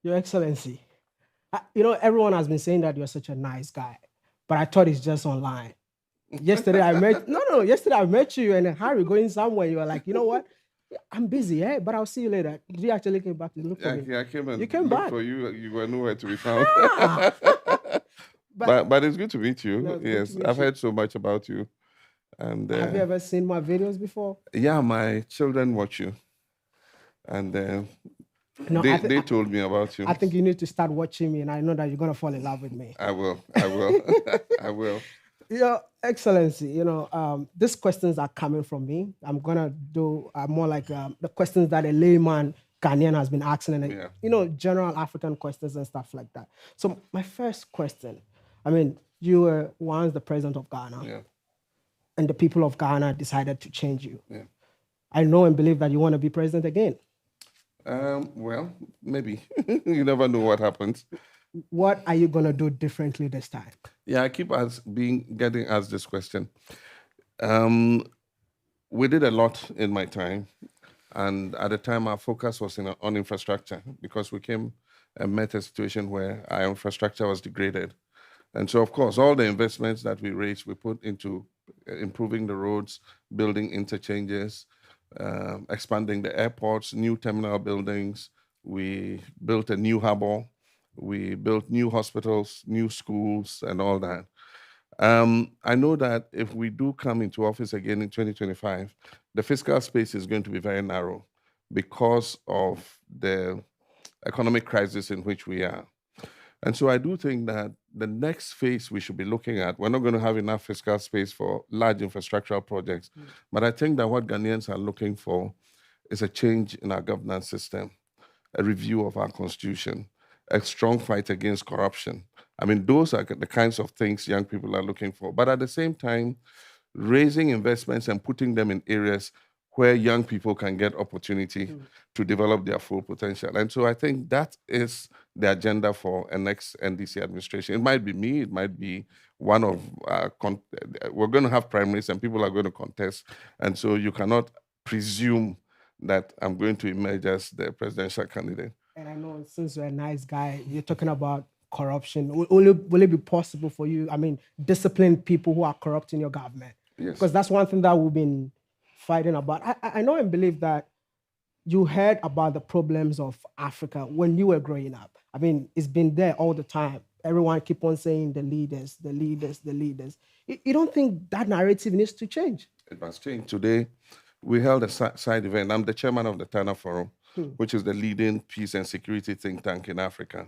Your Excellency, everyone has been saying that you're such a nice guy, but I thought it's just online. Yesterday I met no. Yesterday I met you and Harry going somewhere. You were like, you know what? I'm busy, but I'll see you later. Did you actually came back to look for me? I came You and came looked back. for you. You were nowhere to be found. Ah, but But it's good to meet no, you. it's good to Yes, meet I've you. heard so much about you, and Have you ever seen my videos before? yeah, my children watch you, and No, they told me about I you. think you need to start watching me, and I know that you're gonna fall in love with me. I will. I will. I will. Your Excellency, these questions are coming from me. I'm gonna do more like the questions that a layman Ghanaian has been asking, and Yeah. general African questions and stuff like that. So my first question, I mean, you were once the president of Ghana, Yeah. and the people of Ghana decided to change you. Yeah. I know and believe that you want to be president again. Well, maybe. You never know what happens. What are you gonna do differently this time? Yeah, I keep getting asked this question. Um, we did a lot in my time, and at the time our focus was on infrastructure because we came and met a situation where our infrastructure was degraded. And so, of course, all the investments that we raised, we put into improving the roads, building interchanges, expanding the airports, new terminal buildings. We built a new harbor. We built new hospitals, new schools, and all that. I know that if we do come into office again in 2025, the fiscal space is going to be very narrow because of the economic crisis in which we are. And so I do think that the next phase we should be looking at, we're not going to have enough fiscal space for large infrastructural projects. But I think that what Ghanaians are looking for is a change in our governance system, a review of our constitution, a strong fight against corruption. I mean, those are the kinds of things young people are looking for. But at the same time, raising investments and putting them in areas where young people can get opportunity to develop their full potential. And so I think that is the agenda for a next NDC administration. It might be me, it might be one of, we're going to have primaries and people are going to contest. And so you cannot presume that I'm going to emerge as the presidential candidate. And I know since you're a nice guy, you're talking about corruption. Will it be possible for you, discipline people who are corrupt in your government? Yes. Because that's one thing that we've been fighting about. I know and believe that you heard about the problems of Africa when you were growing up. I mean, it's been there all the time. Everyone keep on saying the leaders, the leaders, the leaders. You don't think that narrative needs to change? It must change. Today, we held a side event. I'm the chairman of the Tana Forum, which is the leading peace and security think tank in Africa.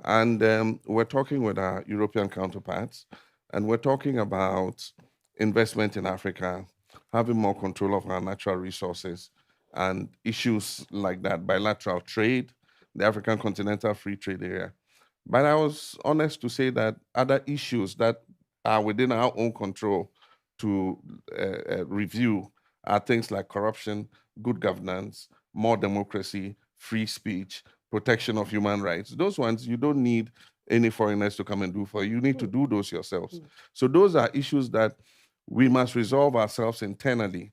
And we're talking with our European counterparts, and we're talking about investment in Africa, having more control of our natural resources, and issues like that, bilateral trade, the African Continental Free Trade Area. But I was honest to say that other issues that are within our own control to review are things like corruption, good governance, more democracy, free speech, protection of human rights. Those ones you don't need any foreigners to come and do for you. You need to do those yourselves. So those are issues that we must resolve ourselves internally.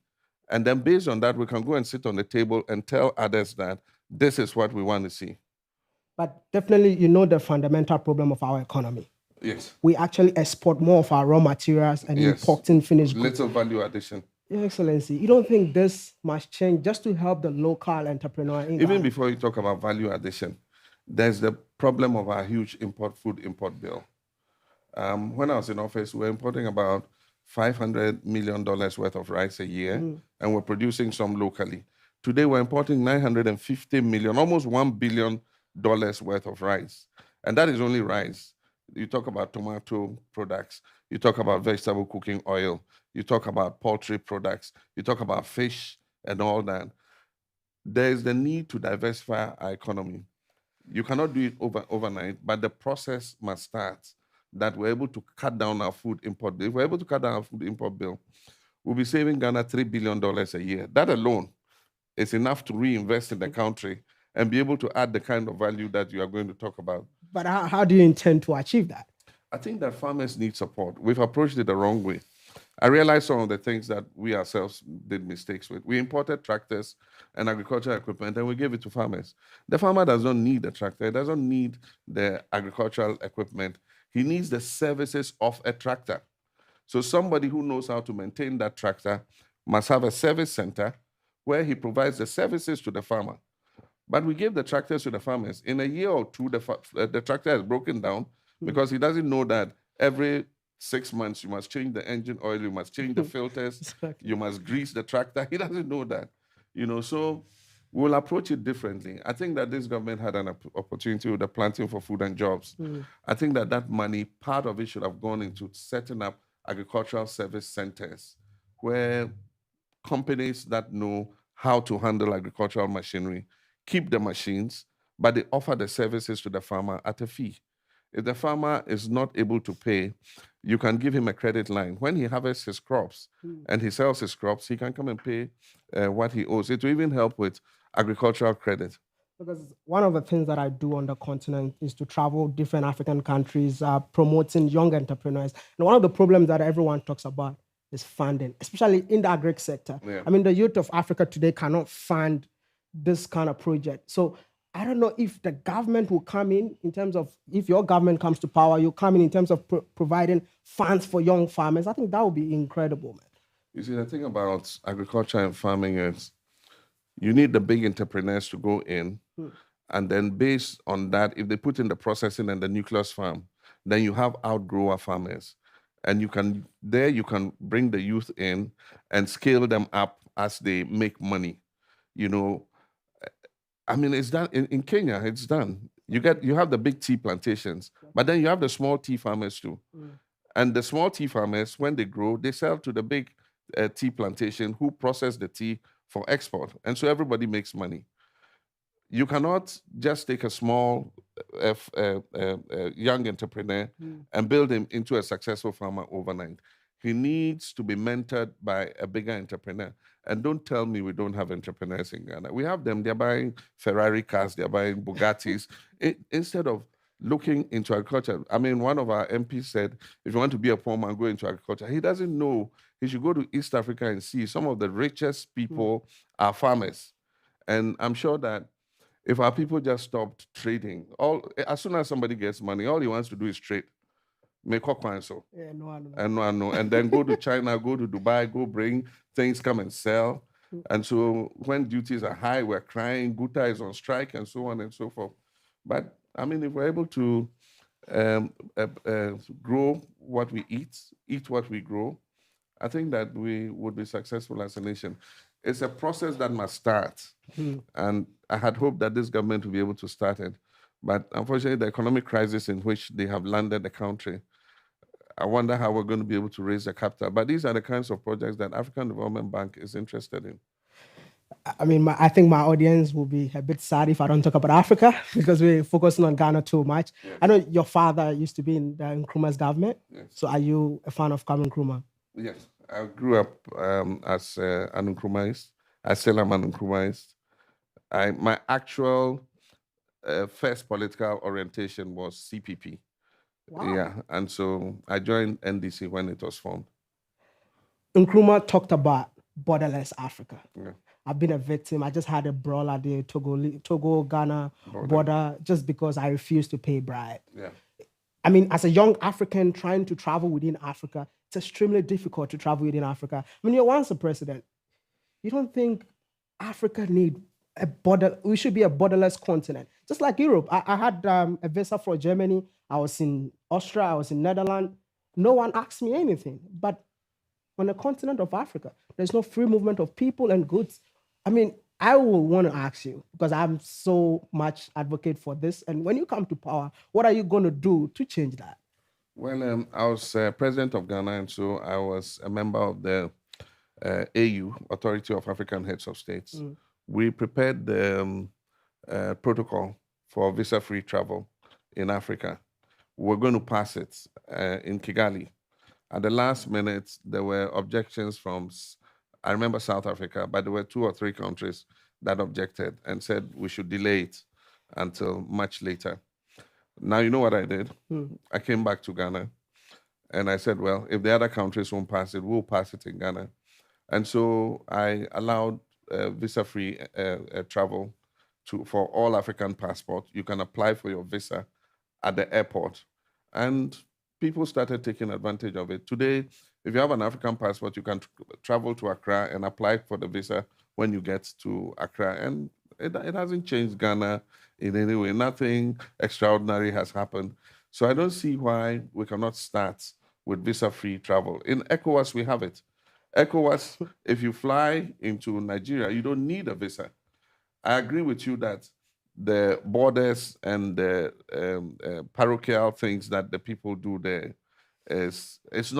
And then based on that, we can go and sit on the table and tell others that this is what we want to see. But definitely, the fundamental problem of our economy. Yes. We actually export more of our raw materials and importing finished goods. Little value addition. Your Excellency, you don't think this must change just to help the local entrepreneur in Even Ghana? before you talk about value addition, there's the problem of our huge food import bill. When I was in office, we were importing about $500 million worth of rice a year, and we're producing some locally. Today, we're importing $950 million, almost $1 billion worth of rice. And that is only rice. You talk about tomato products, you talk about vegetable cooking oil, you talk about poultry products, you talk about fish and all that. There is the need to diversify our economy. You cannot do it overnight, but the process must start, that we're able to cut down our food import bill. If we're able to cut down our food import bill, we'll be saving Ghana $3 billion a year. That alone is enough to reinvest in the country and be able to add the kind of value that you are going to talk about. But how do you intend to achieve that? I think that farmers need support. We've approached it the wrong way. I realized some of the things that we ourselves did mistakes with. We imported tractors and agricultural equipment and we gave it to farmers. The farmer does not need the tractor, he doesn't need the agricultural equipment. He needs the services of a tractor. So somebody who knows how to maintain that tractor must have a service center where he provides the services to the farmer. But we gave the tractors to the farmers. In a year or two, the tractor has broken down because he doesn't know that every 6 months you must change the engine oil, you must change the filters, Exactly. you must grease the tractor. He doesn't know that, So we'll approach it differently. I think that this government had an opportunity with the planting for food and jobs. I think that that money, part of it should have gone into setting up agricultural service centers where companies that know how to handle agricultural machinery keep the machines, but they offer the services to the farmer at a fee. If the farmer is not able to pay, you can give him a credit line. When he harvests his crops and he sells his crops, he can come and pay what he owes. It will even help with agricultural credit. Because one of the things that I do on the continent is to travel different African countries, promoting young entrepreneurs. And one of the problems that everyone talks about is funding, especially in the agri sector. Yeah. I mean, the youth of Africa today cannot fund this kind of project. So I don't know if the government will come in terms of, if your government comes to power, you come in terms of providing funds for young farmers. I think that would be incredible, man. You see, the thing about agriculture and farming is you need the big entrepreneurs to go in. And then based on that, if they put in the processing and the nucleus farm, then you have outgrower farmers. And you can bring the youth in and scale them up as they make money. You know, I mean, it's done in Kenya, it's done. You have the big tea plantations, but then you have the small tea farmers too. And the small tea farmers, when they grow, they sell to the big tea plantation who process the tea for export. And so everybody makes money. You cannot just take a small young entrepreneur and build him into a successful farmer overnight. He needs to be mentored by a bigger entrepreneur. And don't tell me we don't have entrepreneurs in Ghana. We have them. They're buying Ferrari cars, they're buying Bugattis. Instead of looking into agriculture. I mean, one of our MPs said, if you want to be a poor man, go into agriculture. He doesn't know. He should go to East Africa and see some of the richest people are farmers. And I'm sure that if our people just stopped trading, as soon as somebody gets money, all he wants to do is trade. Make so. Yeah, no, I know. And then go to China, go to Dubai, go bring things, come and sell. And so when duties are high, we're crying, Guta is on strike, and so on and so forth. But I mean, if we're able to grow what we eat what we grow, I think that we would be successful as a nation. It's a process that must start. And I had hoped that this government would be able to start it. But unfortunately, the economic crisis in which they have landed the country, I wonder how we're going to be able to raise the capital. But these are the kinds of projects that African Development Bank is interested in. I mean, I think my audience will be a bit sad if I don't talk about Africa because we're focusing on Ghana too much. Yes. I know your father used to be in the Nkrumah's government. Yes. So are you a fan of Kwame Nkrumah? Yes. I grew up as an Nkrumahist. I still am an Nkrumahist. My actual first political orientation was CPP. Wow. Yeah, and so I joined NDC when it was formed. Nkrumah talked about borderless Africa. Yeah. I've been a victim. I just had a brawl at the Togo-Ghana border just because I refused to pay bribe. Yeah. I mean, as a young African trying to travel within Africa, it's extremely difficult to travel within Africa. I mean, you're once a president. You don't think Africa need a border? We should be a borderless continent, just like Europe. I had a visa for Germany. I was in Austria. I was in Netherlands. No one asked me anything. But on the continent of Africa, there's no free movement of people and goods. I mean, I will want to ask you, because I'm so much advocate for this. And when you come to power, what are you going to do to change that? Well, I was president of Ghana, and so I was a member of the AU, Authority of African Heads of States. We prepared the protocol for visa-free travel in Africa. We're going to pass it in Kigali. At the last minute, there were objections from, I remember South Africa, but there were 2 or 3 countries that objected and said we should delay it until much later. Now, you know what I did? I came back to Ghana And I said, well, if the other countries won't pass it, we'll pass it in Ghana. And so I allowed visa-free travel for all African passports. You can apply for your visa at the airport. And people started taking advantage of it. Today, if you have an African passport, you can travel to Accra and apply for the visa when you get to Accra. And it hasn't changed Ghana in any way. Nothing extraordinary has happened. So I don't see why we cannot start with visa-free travel. In ECOWAS, we have it. ECOWAS, if you fly into Nigeria, you don't need a visa. I agree with you that the borders and the parochial things that the people do there it's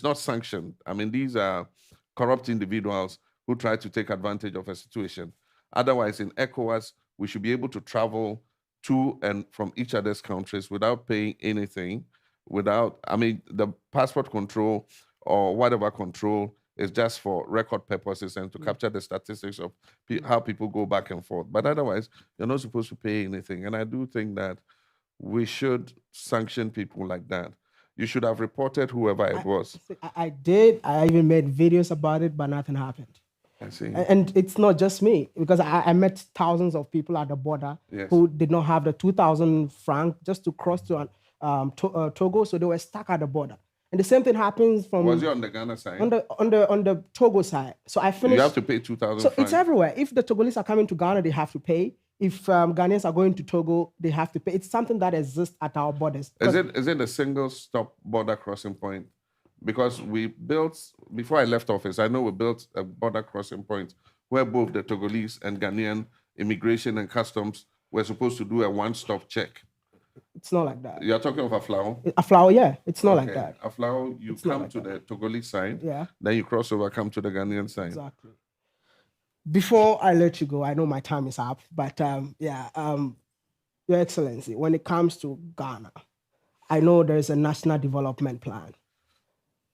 not sanctioned. I mean, these are corrupt individuals who try to take advantage of a situation. Otherwise, in ECOWAS, we should be able to travel to and from each other's countries without paying anything, I mean, the passport control or whatever control is just for record purposes and to capture the statistics of how people go back and forth. But otherwise, you're not supposed to pay anything. And I do think that we should sanction people like that. You should have reported whoever it was. I did. I even made videos about it, but nothing happened. I see. And it's not just me, because I met thousands of people at the border who did not have the 2,000 franc just to cross to Togo, so they were stuck at the border. And the same thing happens from. Was it on the Ghana side? On the Togo side. So I finished. You have to pay 2,000. So it's everywhere. If the Togolese are coming to Ghana, they have to pay. If Ghanaians are going to Togo, they have to pay. It's something that exists at our borders. Is it a single stop border crossing point? Because we built, before I left office, I know we built a border crossing point where both the Togolese and Ghanaian immigration and customs were supposed to do a one-stop check. It's not like that. You're talking of Aflao? Aflao, yeah. It's not like that. Aflao, you come to the Togolese side, then you cross over, come to the Ghanaian side. Exactly. Before I let you go, I know my time is up, but Your Excellency, when it comes to Ghana, I know there is a national development plan,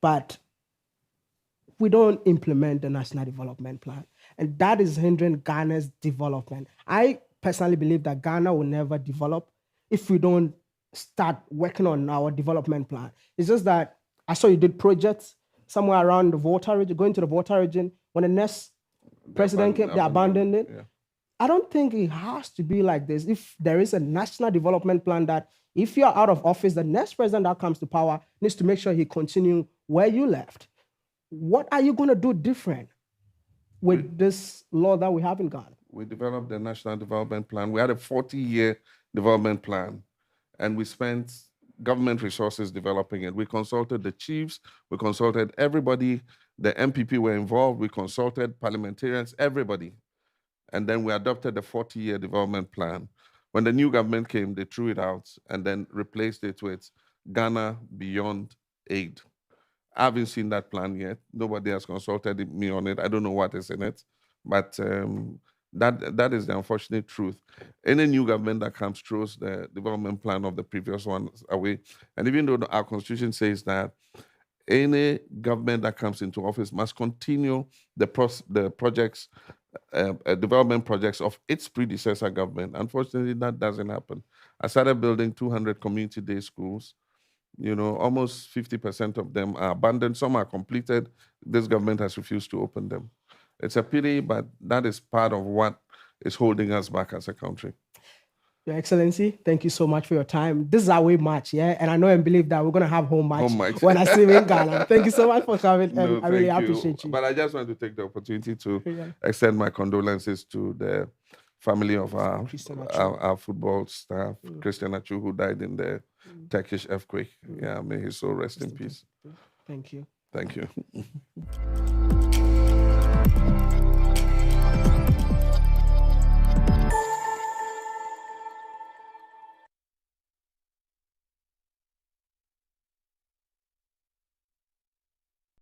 but we don't implement the national development plan, and that is hindering Ghana's development. I personally believe that Ghana will never develop if we don't start working on our development plan. It's just that I saw you did projects somewhere around the Volta region, going to the Volta region. When the next president came, they abandoned it. Yeah. I don't think it has to be like this. If there is a national development plan that if you're out of office, the next president that comes to power needs to make sure he continue where you left. What are you going to do different with this law that we have in Ghana? We developed the national development plan. We had a 40-year development plan, and we spent government resources developing it. We consulted the chiefs, we consulted everybody, the MPP were involved, we consulted parliamentarians, everybody. And then we adopted the 40-year development plan. When the new government came, they threw it out and then replaced it with Ghana Beyond Aid. I haven't seen that plan yet. Nobody has consulted me on it. I don't know what is in it, but that is the unfortunate truth. Any new government that comes throws the development plan of the previous one away. And even though our constitution says that any government that comes into office must continue the projects, development projects of its predecessor government, unfortunately, that doesn't happen. I started building 200 community day schools. Almost 50% of them are abandoned. Some are completed. This government has refused to open them. It's a pity, but that is part of what is holding us back as a country. Your Excellency, thank you so much for your time. This is our way match, yeah? And I know and believe that we're going to have home match when I see you in Ghana. Thank you so much for coming, and I really appreciate you. But I just want to take the opportunity to extend my condolences to the family of our football staff, Christian Achu, who died in the Turkish earthquake. Yeah, may his soul rest in peace. Thank you. Thank you.